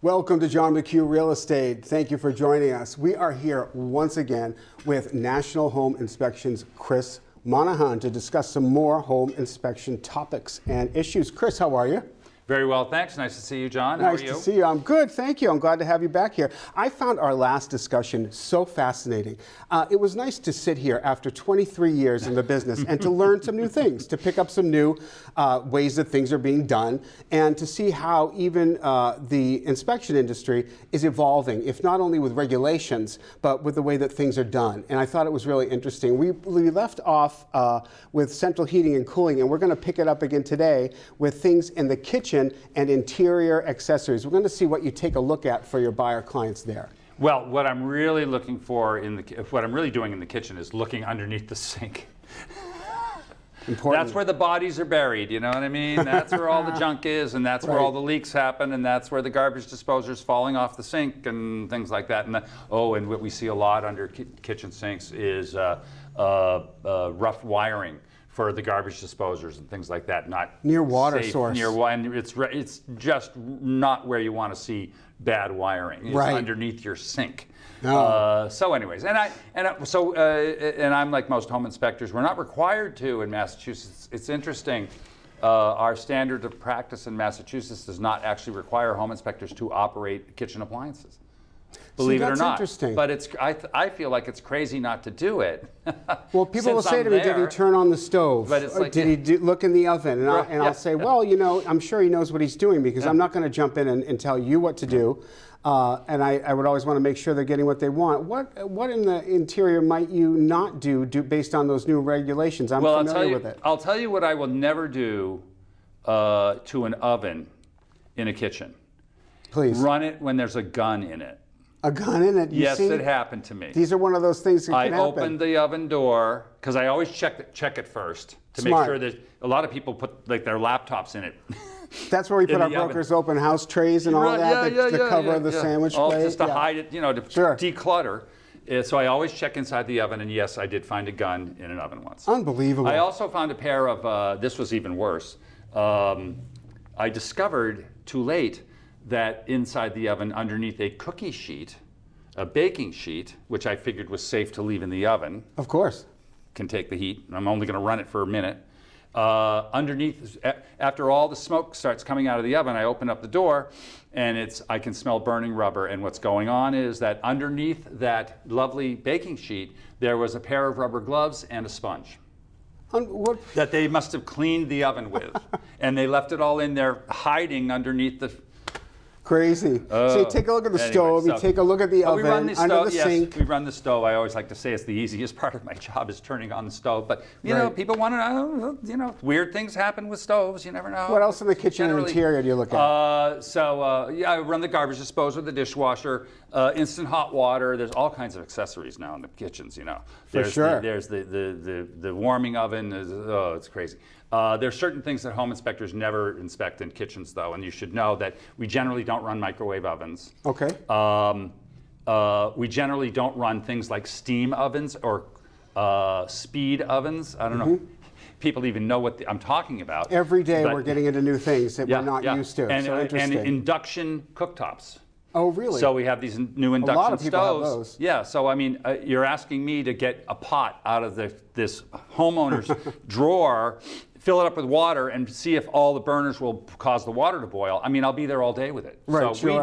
Welcome to John McHugh Real Estate. Thank you for joining us. We are here once again with National Home Inspections Chris Monahon to discuss some more home inspection topics and issues. Chris, how are you? Very well, thanks. Nice to see you, John. How are you? Nice to see you. I'm good, thank you. I'm glad to have you back here. I found our last discussion so fascinating. It was nice to sit here after 23 years in the business and to learn some new things, to pick up some new ways that things are being done, and to see how even the inspection industry is evolving, if not only with regulations, but with the way that things are done. And I thought it was really interesting. We left off with central heating and cooling, and we're going to pick it up again today with things in the kitchen and interior accessories. We're going to see what you take a look at for your buyer clients there. Well, what I'm really looking for what I'm really doing in the kitchen is looking underneath the sink. Important. That's where the bodies are buried, you know what I mean? That's where all the junk is, and that's where all the leaks happen, and that's where the garbage disposers falling off the sink and things like that. And and what we see a lot under kitchen sinks is rough wiring for the garbage disposers and things like that. Not near water safe, source. And it's just not where you want to see bad wiring. It's underneath your sink. No. So anyways, and I'm like most home inspectors, we're not required to in Massachusetts. It's interesting. Our standard of practice in Massachusetts does not actually require home inspectors to operate kitchen appliances. Believe it or not. Interesting. But I feel like it's crazy not to do it. Well, people will say to me, did he turn on the stove? But it's like, did he look in the oven? And, I'll say, well, you know, I'm sure he knows what he's doing, because I'm not going to jump in and tell you what to do. And I would always want to make sure they're getting what they want. What in the interior might you not do based on those new regulations? I'm familiar with it. I'll tell you what I will never do to an oven in a kitchen. Please. Run it when there's a gun in it. A gun in it? Yes, it happened to me. These are one of those things that can happen. I opened the oven door, because I always check it first to make sure that a lot of people put like their laptops in it. That's where we put our brokers' open house trays and all that to cover the sandwich plate. Just to hide it, you know, to declutter. So I always check inside the oven, and yes, I did find a gun in an oven once. Unbelievable. I also found a pair of, this was even worse. I discovered too late that inside the oven, underneath a cookie sheet, a baking sheet, which I figured was safe to leave in the oven. Of course. Can take the heat. I'm only going to run it for a minute. Underneath, after all the smoke starts coming out of the oven, I open up the door, and I can smell burning rubber. And what's going on is that underneath that lovely baking sheet, there was a pair of rubber gloves and a sponge. That they must have cleaned the oven with. And they left it all in there hiding underneath the... Crazy. So you take a look at the stove, you take a look at the oven, under the sink. We run the stove. I always like to say it's the easiest part of my job is turning on the stove. But, you know, people want to know, you know, weird things happen with stoves. You never know. What else in the kitchen and interior do you look at? I run the garbage disposal, the dishwasher, instant hot water. There's all kinds of accessories now in the kitchens, you know. There's the warming oven. It's crazy. There's certain things that home inspectors never inspect in kitchens, though, and you should know that we generally don't run microwave ovens. Okay. We generally don't run things like steam ovens or speed ovens. I don't know. People even know what I'm talking about. Every day we're getting into new things that we're not used to. So interesting. And induction cooktops. Oh, really? So we have these new induction stoves. A lot of people stoves. have those. Yeah, so I mean, you're asking me to get a pot out of this homeowner's drawer, fill it up with water, and see if all the burners will cause the water to boil. I mean, I'll be there all day with it. Right, so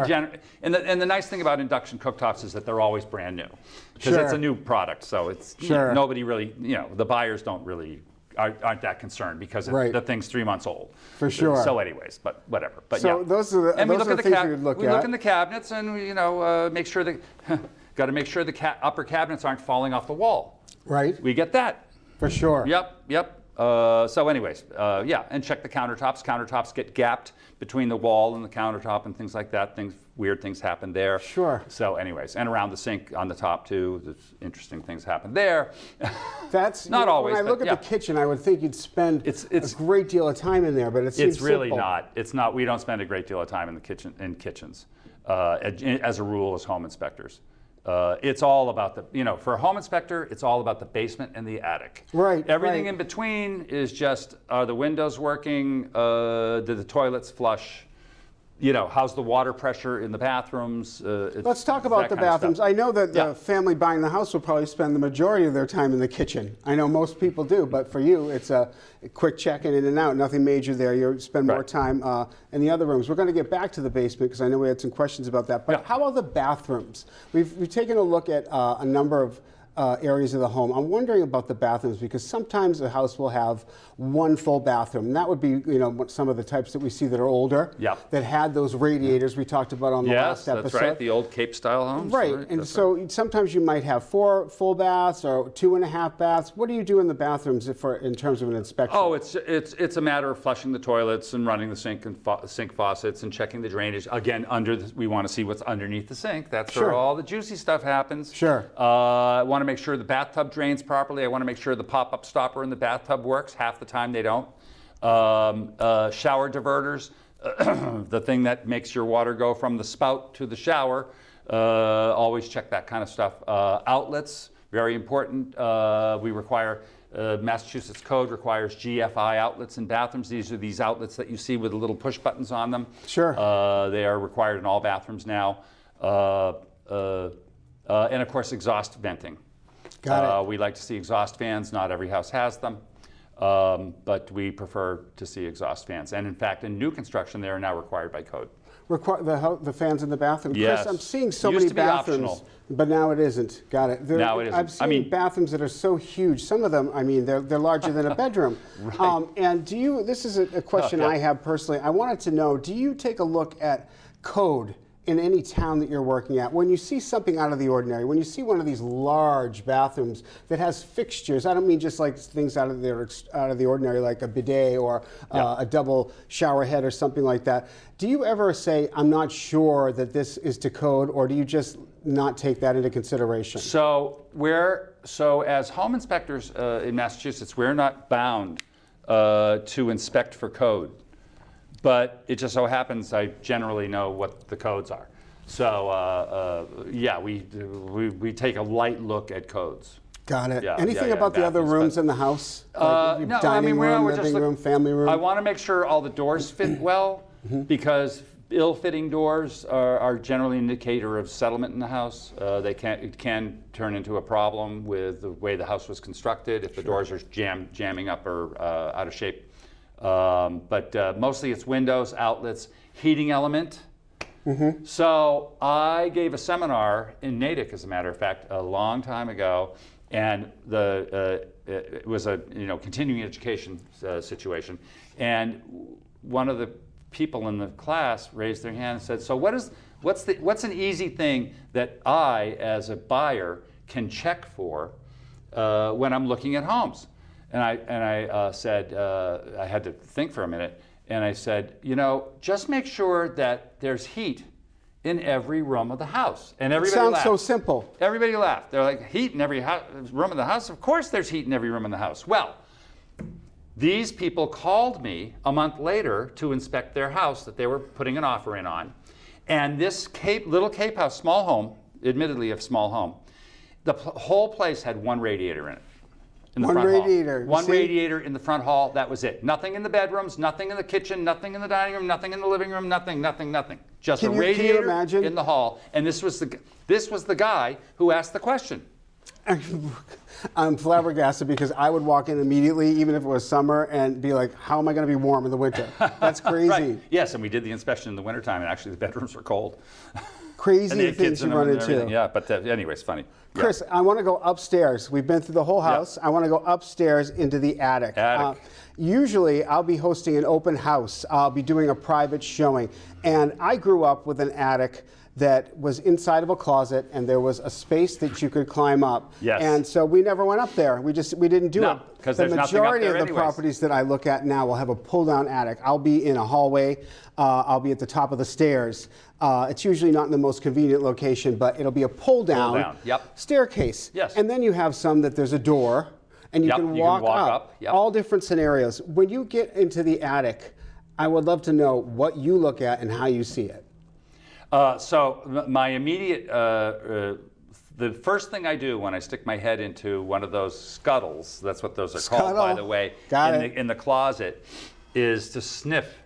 and the nice thing about induction cooktops is that they're always brand new, because it's a new product. So it's nobody really, you know, the buyers don't really aren't that concerned, because the thing's 3 months old. For sure. So anyways, but whatever. But so those are the, things we would look at. We look in the cabinets, and we, you know, make sure got to make sure the upper cabinets aren't falling off the wall. Right. We get that. For sure. Yep. So anyways, and check the countertops. Countertops get gapped between the wall and the countertop and things like that. Weird things happen there. Sure. So anyways, and around the sink on the top too, there's interesting things happen there. That's not always. When I look at the kitchen, I would think you'd spend a great deal of time in there, but it seems it's really simple. not. It's not. We don't spend a great deal of time in the kitchens, as a rule, as home inspectors. It's all about for a home inspector, it's all about the basement and the attic. Right. Everything in between is just, are the windows working? Do the toilets flush? how's the water pressure in the bathrooms? Let's talk about the bathrooms. I know that the family buying the house will probably spend the majority of their time in the kitchen. I know most people do, but for you, it's a quick check-in and out, nothing major there. You spend more time in the other rooms. We're going to get back to the basement because I know we had some questions about that. But how about the bathrooms? We've taken a look at a number of areas of the home. I'm wondering about the bathrooms because sometimes a house will have one full bathroom. And that would be, some of the types that we see that are older, that had those radiators we talked about on the last episode. Yes, that's right, the old Cape-style homes. Right, and so sometimes you might have 4 full baths or 2.5 baths. What do you do in the bathrooms in terms of an inspection? Oh, it's a matter of flushing the toilets and running the sink and sink faucets and checking the drainage. Again, we want to see what's underneath the sink. That's where all the juicy stuff happens. Sure. I want to make sure the bathtub drains properly. I want to make sure the pop-up stopper in the bathtub works. Half the time they don't. Shower diverters, the thing that makes your water go from the spout to the shower. Always check that kind of stuff. Outlets, very important. We require, Massachusetts code requires GFI outlets in bathrooms. These are these outlets that you see with the little push buttons on them. Sure. They are required in all bathrooms now. And of course, exhaust venting. Got it. We like to see exhaust fans. Not every house has them, but we prefer to see exhaust fans. And in fact, in new construction, they are now required by code. The fans in the bathroom? Yes. Chris, I'm seeing so many bathrooms, but now it isn't. Got it. Now it isn't. I've seen bathrooms that are so huge. Some of them, they're larger than a bedroom. Right. And this is a question I have personally. I wanted to know, do you take a look at code in any town that you're working at, when you see something out of the ordinary, when you see one of these large bathrooms that has fixtures, I don't mean just like things out of the ordinary, like a bidet or a double shower head or something like that, do you ever say, I'm not sure that this is to code, or do you just not take that into consideration? So as home inspectors in Massachusetts, we're not bound to inspect for code. But it just so happens I generally know what the codes are. So we take a light look at codes. Got it. Anything about the other rooms in the house? Like no, dining room, living room, family room? I want to make sure all the doors fit well, because ill-fitting doors are generally an indicator of settlement in the house. It can turn into a problem with the way the house was constructed if the doors are jamming up or out of shape. But mostly it's windows, outlets, heating element. So I gave a seminar in Natick, as a matter of fact, a long time ago, and it was a continuing education situation. And one of the people in the class raised their hand and said, "So what's an easy thing that I, as a buyer, can check for when I'm looking at homes?" And I said, I had to think for a minute, and I said, just make sure that there's heat in every room of the house. And everybody laughed. Sounds so simple. Everybody laughed. They're like, heat in every room of the house? Of course there's heat in every room in the house. Well, these people called me a month later to inspect their house that they were putting an offer in on. And this little Cape house, small home, admittedly a small home, the whole place had one radiator in it. One radiator. One radiator in the front hall, that was it. Nothing in the bedrooms, nothing in the kitchen, nothing in the dining room, nothing in the living room, nothing. Just a radiator in the hall. And this was the guy who asked the question. I'm flabbergasted because I would walk in immediately, even if it was summer, and be like, how am I going to be warm in the winter? That's crazy. Right. Yes, and we did the inspection in the wintertime, and actually the bedrooms were cold. Crazy things you run into. Yeah, but anyway, it's funny. Chris, I want to go upstairs. We've been through the whole house. I want to go upstairs into the attic. Usually, I'll be hosting an open house. I'll be doing a private showing. And I grew up with an attic that was inside of a closet, and there was a space that you could climb up. Yes. And so we never went up there. We didn't do it. Because the there's nothing up majority there of the properties that I look at now will have a pull-down attic. I'll be in a hallway. I'll be at the top of the stairs. It's usually not in the most convenient location, but it'll be a pull-down staircase. Yes. And then you have some that there's a door, and you can walk up. All different scenarios. When you get into the attic, I would love to know what you look at and how you see it. So my immediate, the first thing I do when I stick my head into one of those scuttles, that's what those are called, by the way, in the closet, is to sniff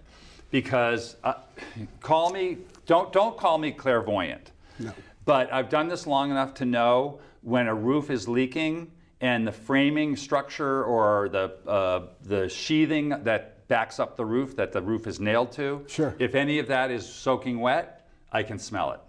because don't call me clairvoyant. No. But I've done this long enough to know when a roof is leaking and the framing structure or the sheathing that backs up the roof that the roof is nailed to, Sure. if any of that is soaking wet, I can smell it.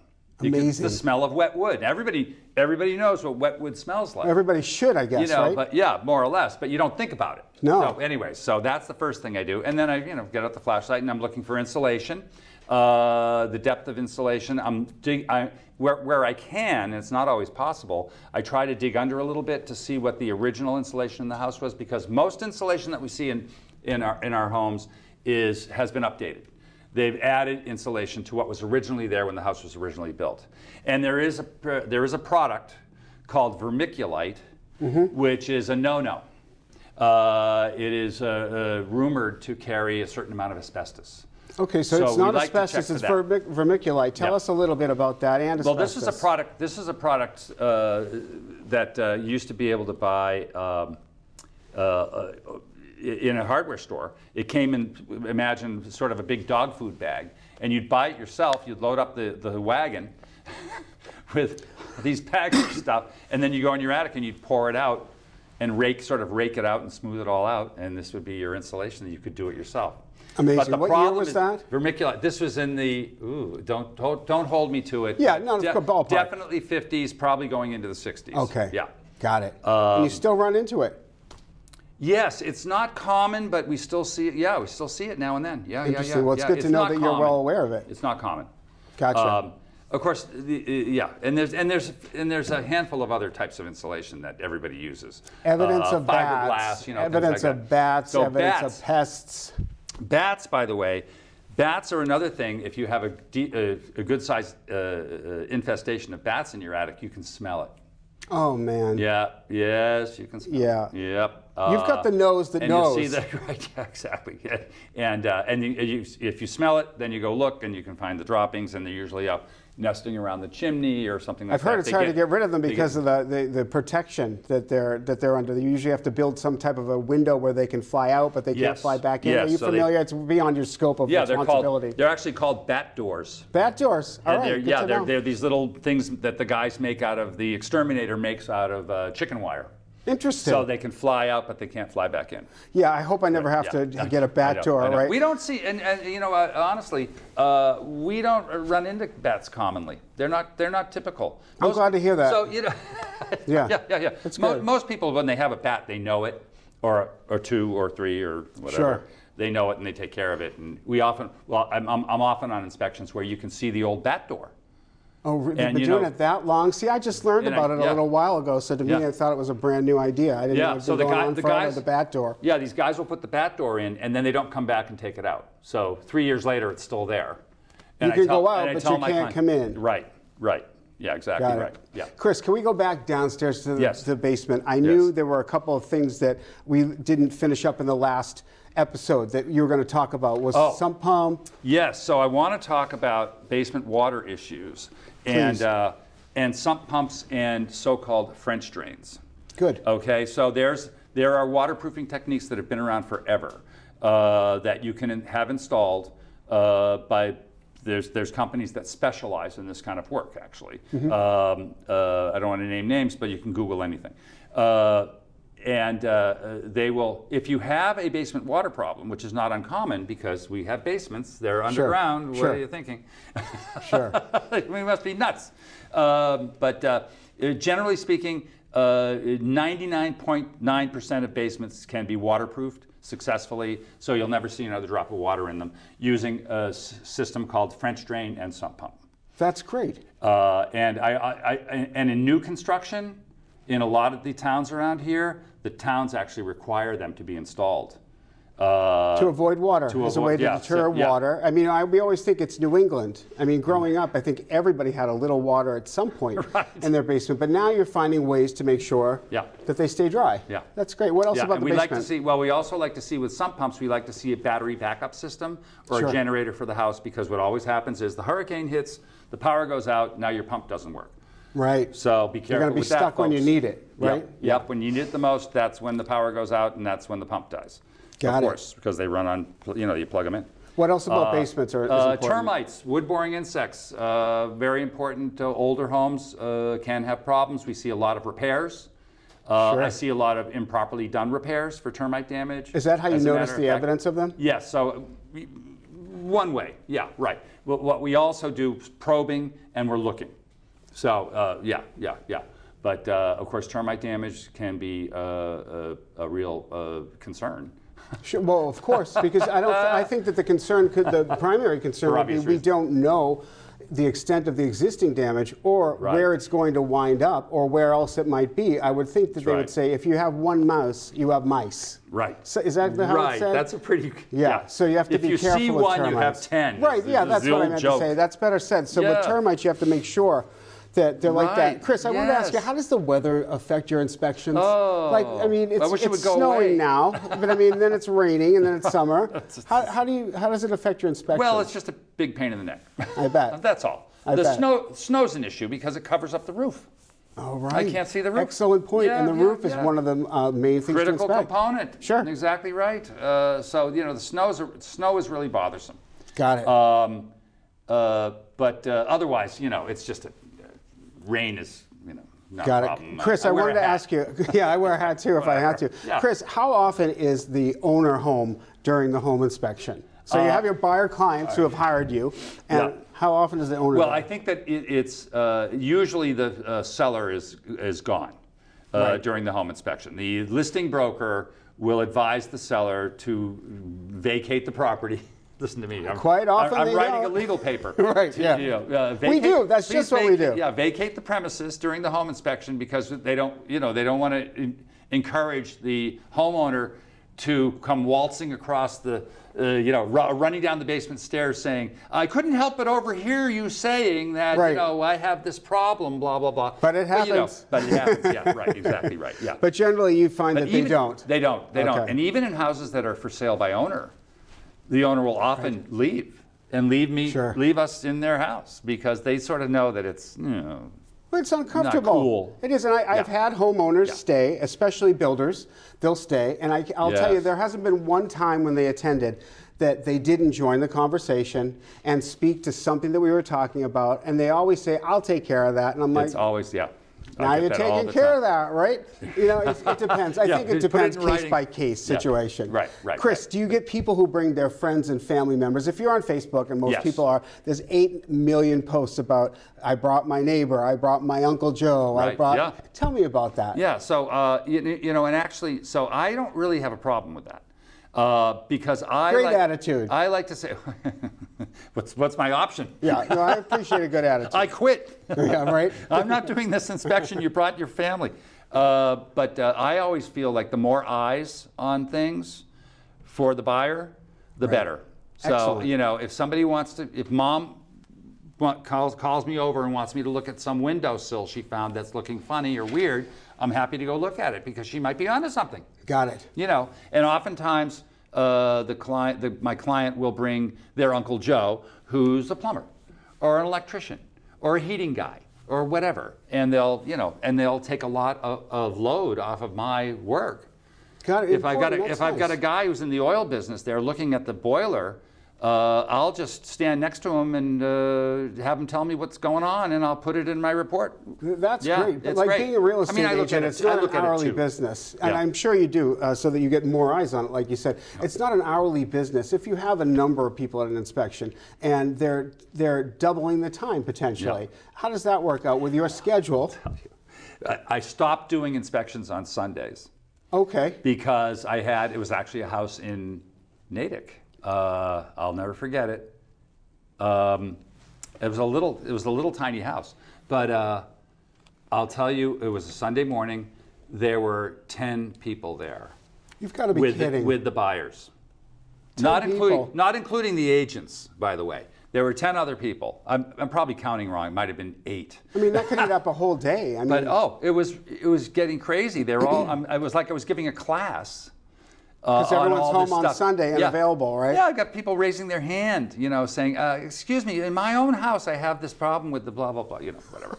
Amazing. The smell of wet wood. Everybody knows what wet wood smells like. Everybody should, I guess, right? But yeah, more or less. But you don't think about it. No. So anyway, so that's the first thing I do, and then I, get out the flashlight and I'm looking for insulation, the depth of insulation. Where I can, and it's not always possible, I try to dig under a little bit to see what the original insulation in the house was, because most insulation that we see in our homes has been updated. They've added insulation to what was originally there when the house was originally built. And there is a product called vermiculite, which is a no-no. It is rumored to carry a certain amount of asbestos. Okay, so it's not we'd like to asbestos, check it's for that. vermiculite. Tell us a little bit about that and asbestos. Well, this is a product that you used to be able to buy in a hardware store. It came in, imagine, sort of a big dog food bag, and you'd buy it yourself. You'd load up the wagon with these bags of stuff, and then you go in your attic and you'd pour it out and rake it out and smooth it all out, and this would be your insulation that you could do it yourself. Amazing. But the What problem year was is that? Vermiculite. This was in the don't hold me to it. Yeah, no, ballpark. Definitely 50s, probably going into the 60s. Okay. Yeah. Got it. And you still run into it? Yes, it's not common, but we still see it. Yeah, we still see it now and then. Yeah. Interesting. Well, it's good to know that you're well aware of it. It's not common. Gotcha. Of course, and there's a handful of other types of insulation that everybody uses. Evidence of fiberglass, bats. Evidence of bats. So evidence of pests. Bats, by the way, bats are another thing. If you have a good-sized infestation of bats in your attic, you can smell it. Oh man. Yeah. Yes, you can smell it. Yep. You've got the nose that knows. And you see that, right? Yeah, exactly. Yeah. And if you smell it, then you go look, and you can find the droppings, and they're usually up nesting around the chimney or something like that. I've heard it's hard to get rid of them because of the protection that they're under. They usually have to build some type of a window where they can fly out, but they can't fly back in. Yes, Are you familiar? It's beyond your scope of responsibility. They're actually called bat doors. Bat doors. All right. They're these little things that the guys make the exterminator makes out of chicken wire. Interesting. So they can fly out, but they can't fly back in. Yeah, I hope I never have to get a bat door, right? We don't see, and honestly, we don't run into bats commonly. They're not typical. I'm glad to hear that. So yeah. That's good. Most people, when they have a bat, they know it, or two or three or whatever. Sure. They know it and they take care of it. And I'm often on inspections where you can see the old bat door. Oh, they've been doing it that long? See, I just learned about it a little while ago, so to me, I thought it was a brand new idea. I didn't know it going on forever, the bat door. Yeah, these guys will put the bat door in, and then they don't come back and take it out. So 3 years later, it's still there. And you can go out, but you can't come in. Right. Yeah, exactly right. Yeah. Chris, can we go back downstairs to the basement? I knew there were a couple of things that we didn't finish up in the last episode that you were going to talk about. Was sump pump? Yes, so I want to talk about basement water issues. And sump pumps and so-called French drains. Good. Okay, so there are waterproofing techniques that have been around forever that you can have installed by there's companies that specialize in this kind of work actually. I don't want to name names, but you can Google anything. And they will, if you have a basement water problem, which is not uncommon because we have basements, they're underground, what are you thinking? Sure. We must be nuts. But generally speaking, 99.9% of basements can be waterproofed successfully, so you'll never see another drop of water in them using a system called French drain and sump pump. That's great. And in new construction, in a lot of the towns around here, the towns actually require them to be installed. To avoid water, as a way to deter water. I mean, we always think it's New England. I mean, growing up, I think everybody had a little water at some point in their basement. But now you're finding ways to make sure that they stay dry. Yeah. That's great. What else about the basement? Like to see, we also like to see with sump pumps, we like to see a battery backup system or a generator for the house, because what always happens is the hurricane hits, the power goes out, now your pump doesn't work. Right. So be careful. You're going to be stuck when you need it, right? Yep. When you need it the most, that's when the power goes out, and that's when the pump dies. Got it. Of course, because they run on, you plug them in. What else about basements is important? Termites, wood-boring insects, very important. Older homes can have problems. We see a lot of repairs. Sure. I see a lot of improperly done repairs for termite damage. Is that how you notice the evidence of them? Yes. So one way, yeah, right. What we also do is probing, and we're looking. So yeah. But of course, termite damage can be a real concern. Sure, well, of course, because I think that the primary concern would be we don't know the extent of the existing damage or where it's going to wind up or where else it might be. I would think that they would say if you have one mouse, you have mice. Right. So is that how it's said? That's a pretty... Yeah, so you have to be careful with termites. If you see one, you have 10. Right, yeah, that's what I meant to say. That's better said. So with termites, you have to make sure that they're like that. Chris, I wanted to ask you, how does the weather affect your inspections? Like, I mean, it's snowing now, but I mean, then it's raining and then it's summer. How does it affect your inspections? Well, it's just a big pain in the neck. I bet. That's all. Snow's an issue because it covers up the roof. Oh, right. I can't see the roof. Excellent point. And the roof is one of the main things critical to inspect. component. Sure. Exactly right. So, you know, the snow is really bothersome. Got it. But otherwise, you know, it's just rain is, you know, not a problem. Chris, I wanted to ask you, I wear a hat too if I had to. Yeah. Chris, how often is the owner home during the home inspection? So you have your buyer clients who have hired you, and how often is the owner? Well, I think that it's usually the seller is gone during the home inspection. The listing broker will advise the seller to vacate the property. Listen to me. Quite often I'm writing a legal paper. Right, we do. That's just what we do. Yeah, vacate the premises during the home inspection because they don't want to encourage the homeowner to come waltzing across the, running down the basement stairs saying, I couldn't help but overhear you saying that, I have this problem, blah, blah, blah. But it happens. But it happens, yeah, right, exactly right, yeah. But generally you find that they don't. They don't. And even in houses that are for sale by owner, the owner will often leave and leave us in their house because they sort of know that it's, well, it's uncomfortable. Not cool. It is, and I've had homeowners stay, especially builders. They'll stay, and I'll tell you, there hasn't been one time when they attended that they didn't join the conversation and speak to something that we were talking about, and they always say, "I'll take care of that," and I'm like, "It's always Now you're taking care of that, right? You know, it depends. I think it depends case by case situation. Right. Chris, do you get people who bring their friends and family members? If you're on Facebook, and most people are, there's 8 million posts about, I brought my neighbor, I brought my Uncle Joe, Tell me about that. Yeah, so, and actually, so I don't really have a problem with that. Because attitude. I like to say, what's my option? Yeah, no, I appreciate a good attitude. I quit. Yeah, right. I'm not doing this inspection. You brought your family. But I always feel like the more eyes on things for the buyer, the better. So, excellent. if somebody wants to, if mom calls me over and wants me to look at some windowsill she found that's looking funny or weird, I'm happy to go look at it because she might be onto something. Got it. And oftentimes my client will bring their Uncle Joe, who's a plumber, or an electrician, or a heating guy, or whatever, and they'll take a lot of load off of my work. Got it. If I've got a guy who's in the oil business, they're looking at the boiler. I'll just stand next to him and have him tell me what's going on, and I'll put it in my report. That's great. But like being a real estate agent, it's not an hourly business. And I'm sure you do, so that you get more eyes on it, like you said. It's not an hourly business. If you have a number of people at an inspection, and they're doubling the time potentially, how does that work out with your schedule? I stopped doing inspections on Sundays. Okay. Because it was actually a house in Natick. I'll never forget it. It was a little tiny house, but I'll tell you, it was a Sunday morning. There were 10 people there. You've got to be kidding. With the buyers, 10 not including the agents, by the way. There were 10 other people. I'm probably counting wrong. It might have been 8. I mean, that could eat up a whole day. I mean, but it was getting crazy. They were all. It was like I was giving a class. Because everyone's home on Sunday and available, right? Yeah, I got people raising their hand, saying, excuse me, in my own house I have this problem with the blah, blah, blah, whatever.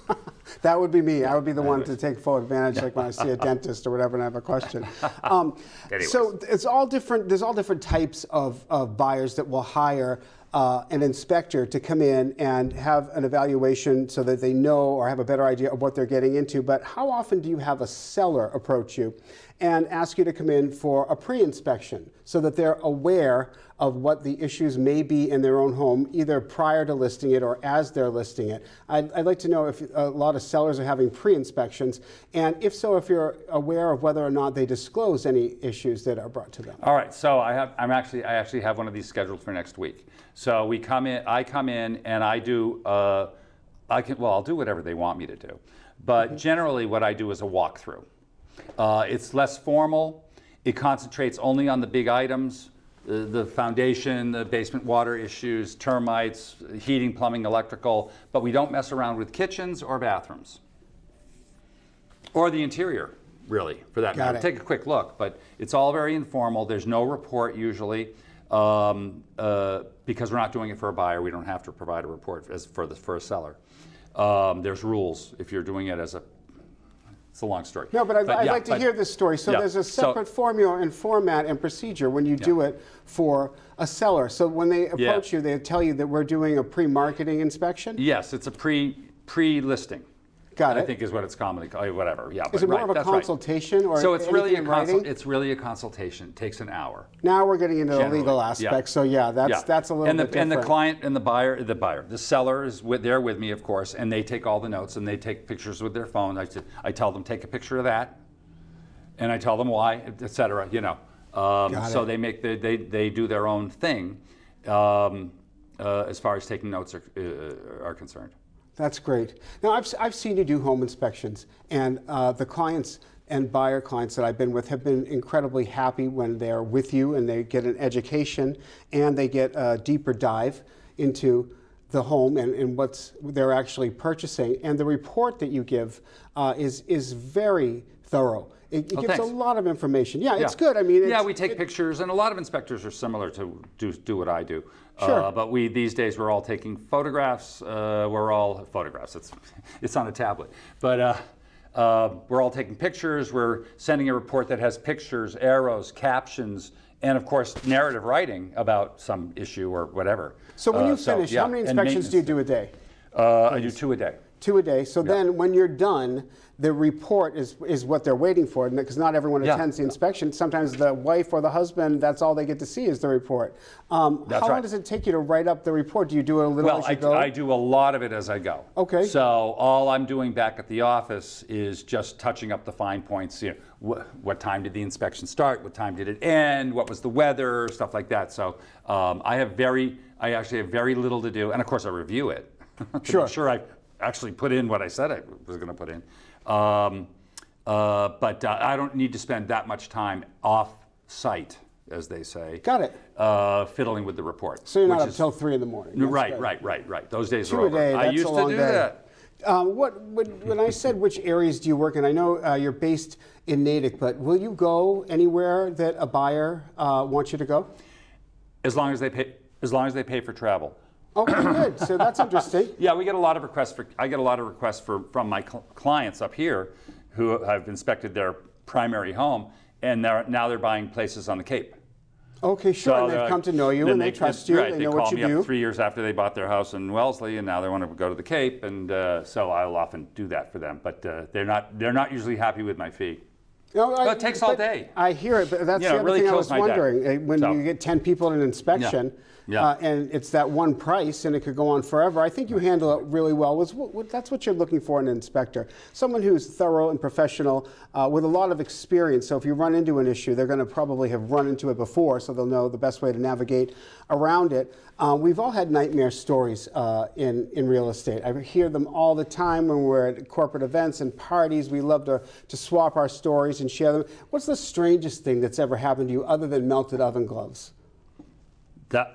That would be me. I would be the one to take full advantage, like when I see a dentist or whatever and I have a question. So it's all different. There's all different types of buyers that will hire an inspector to come in and have an evaluation so that they know or have a better idea of what they're getting into. But how often do you have a seller approach you and ask you to come in for a pre-inspection so that they're aware of what the issues may be in their own home, either prior to listing it or as they're listing it? I'd like to know if a lot of sellers are having pre-inspections, and if so, if you're aware of whether or not they disclose any issues that are brought to them. All right, so I actually have one of these scheduled for next week. So I come in and I do, I'll do whatever they want me to do. But generally what I do is a walkthrough. It's less formal. It concentrates only on the big items, the foundation, the basement water issues, termites, heating, plumbing, electrical, but we don't mess around with kitchens or bathrooms. Or the interior, really, for that matter. Take a quick look, but it's all very informal. There's no report usually. Because we're not doing it for a buyer, we don't have to provide a report for a seller. There's rules if you're doing it as a. It's a long story. No, but I'd like to hear this story. So there's a separate formula and format and procedure when you do it for a seller. So when they approach you, they tell you that we're doing a pre-marketing inspection? Yes, it's a pre-listing. Got it. I think is what it's commonly called, whatever. Yeah. Is it more of a consultation or so it's really it's really a consultation. It takes an hour. Now we're getting into the legal aspect. So that's a little bit different. And the client and the seller is there with me, of course, and they take all the notes and they take pictures with their phone. I tell them take a picture of that, and I tell them why, etc. So they do their own thing as far as taking notes are concerned. That's great. Now, I've seen you do home inspections, and the clients and buyer clients that I've been with have been incredibly happy when they're with you and they get an education and they get a deeper dive into the home and what they're actually purchasing. And the report that you give is very thorough. It gives a lot of information. Yeah, it's good. I mean, we take pictures, and a lot of inspectors are similar to do what I do. Sure. But these days we're all taking photographs. We're all photographs. It's on a tablet. But we're all taking pictures. We're sending a report that has pictures, arrows, captions, and of course narrative writing about some issue or whatever. So when you finish, how many inspections do you do a day? I do 2 a day. 2 a day. So then when you're done, the report is what they're waiting for, because not everyone attends the inspection. Sometimes the wife or the husband, that's all they get to see is the report. How long does it take you to write up the report? Do you do it a little as you go? I do a lot of it as I go. Okay. So all I'm doing back at the office is just touching up the fine points. What time did the inspection start? What time did it end? What was the weather? Stuff like that. So I actually have very little to do, and of course I review it. Sure, I actually put in what I said I was going to put in. But I don't need to spend that much time off-site, as they say. Got it. Fiddling with the report. So you're not up till 3 in the morning. Right. Those days are 2 a over. day, I used to do that. When I said which areas do you work in, I know you're based in Natick, but will you go anywhere that a buyer wants you to go? As long as they pay for travel. Okay, good. So that's interesting. Yeah, we get a lot of requests I get a lot of requests from my clients up here who have inspected their primary home, and now they're buying places on the Cape. Okay, sure. So and they've come to know you and they trust you. Right, they know what you do. They call me up 3 years after they bought their house in Wellesley, and now they want to go to the Cape, and so I'll often do that for them. But they're not usually happy with my fee. No, it takes all day. I hear it, but that's the other really thing I was wondering. When you get 10 people at an inspection, and it's that one price, and it could go on forever, I think you handle it really well. That's what you're looking for in an inspector. Someone who's thorough and professional with a lot of experience. So if you run into an issue, they're going to probably have run into it before, so they'll know the best way to navigate around it. We've all had nightmare stories in real estate. I hear them all the time when we're at corporate events and parties. We love to swap our stories and share them. What's the strangest thing that's ever happened to you other than melted oven gloves?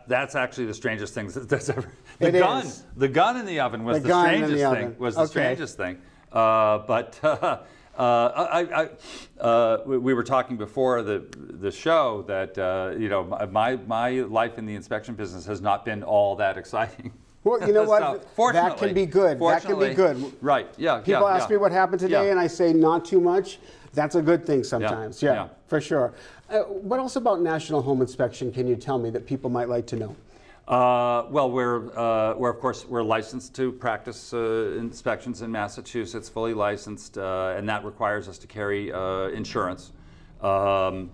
That's actually the strangest thing that's ever. The gun in the oven was the strangest thing. Was the strangest thing. But we were talking before the show that my life in the inspection business has not been all that exciting. Well, you know what? So, That fortunately, can be good. That can be good. Right. Yeah. People ask me what happened today, Yeah. and I say not too much. That's a good thing sometimes. Yeah, yeah. for sure. What else about National Home Inspection can you tell me that people might like to know? Well, we're of course we're licensed to practice inspections in Massachusetts, fully licensed, and that requires us to carry insurance. And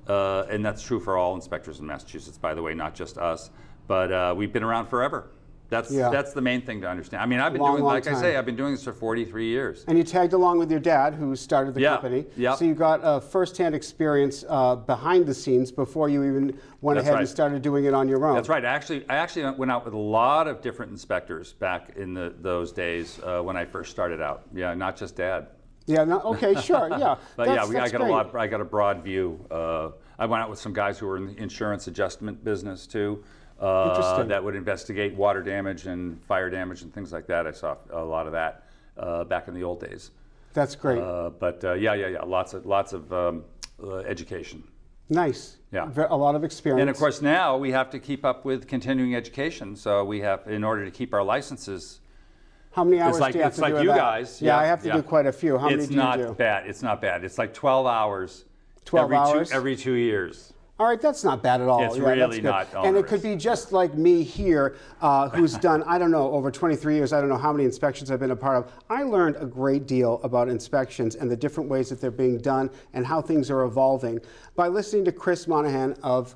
that's true for all inspectors in Massachusetts, by the way, not just us. But we've been around forever. That's the main thing to understand. I mean, I've been doing, like I say, I've been doing this for 43 years. And you tagged along with your dad, who started the company. Yeah. So you got a first-hand experience behind the scenes before you even went ahead and started doing it on your own. That's right. I actually went out with a lot of different inspectors back in those days when I first started out. Yeah, not just Dad. Yeah. No, okay. Sure. Yeah. But I got a broad view. I went out with some guys who were in the insurance adjustment business too. That would investigate water damage and fire damage and things like that. I saw a lot of that back in the old days. That's great. Lots of education. Nice. Yeah. A lot of experience. And of course now we have to keep up with continuing education. So we have, in order to keep our licenses. How many hours do you have to do? It's like you guys. Yeah, I have to do quite a few. How many do you do? It's not bad. It's not bad. It's like 12 hours. 12 hours? Every 2 years. All right, that's not bad at all. It's really not onerous. And it could be just like me here, who's done, I don't know, over 23 years, I don't know how many inspections I've been a part of. I learned a great deal about inspections and the different ways that they're being done and how things are evolving by listening to Chris Monahon of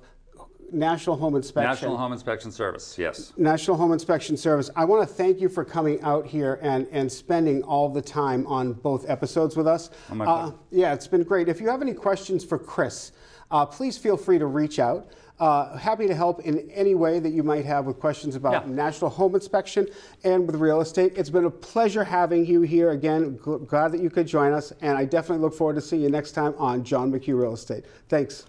National Home Inspection. National Home Inspection Service, yes. National Home Inspection Service. I want to thank you for coming out here and spending all the time on both episodes with us. Oh, my pleasure. Yeah, it's been great. If you have any questions for Chris, please feel free to reach out. Happy to help in any way that you might have with questions about National Home Inspection and with real estate. It's been a pleasure having you here again. Glad that you could join us, and I definitely look forward to seeing you next time on John McHugh Real Estate. Thanks.